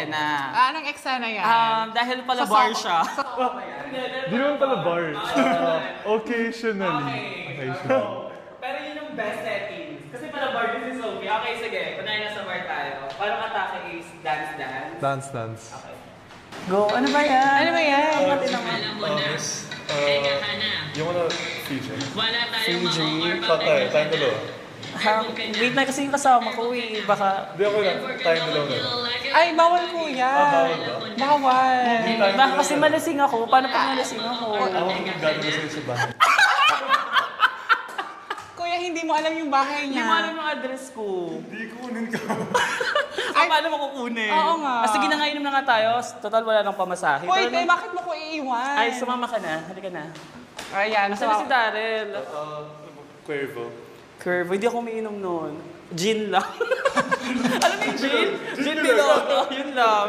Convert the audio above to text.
Na, Anong eksena yan? dahil pala bar siya. Di naman pala bar. Occasionally. Pero yun yung best settings. Kasi pala bar din si Sophie. Okay, sige. Kunwari nasa bar tayo. Parang atake is dance. Dance. Okay. Go. Ano ba yan? Ano ba yan? Alam mo na. Teka ka na. Yung ano, Fiji. Wala tayong Fiji. ma-offer Patay, tayong dalawa. Wait na kasi yung kasama ko eh. Baka... Hindi ako lang, tayong dalawa na. Ay, bawal kuya. Bawal ba? Bawal. Baka kasi malasing ako. Paano pag malasing ako? Ako kung gano'n sa'yo sa bahay. Kuya, hindi mo alam yung bahay Hindi niya. mo alam yung address ko. Hindi kunin ka. Paano mo kukunin? Oo nga. Sige na nga, inom na nga tayo. Total, wala nang pamasahe. Hoy, Pero te, bakit mo ko iiwan? Ay, sumama ka na. Halika na. Ayan, Nasaan na si Daryl? Cuervo. Curve. Hindi ako umiinom noon. Gin lang. Alam mo yung gin? Gin Piloto. Yun lang.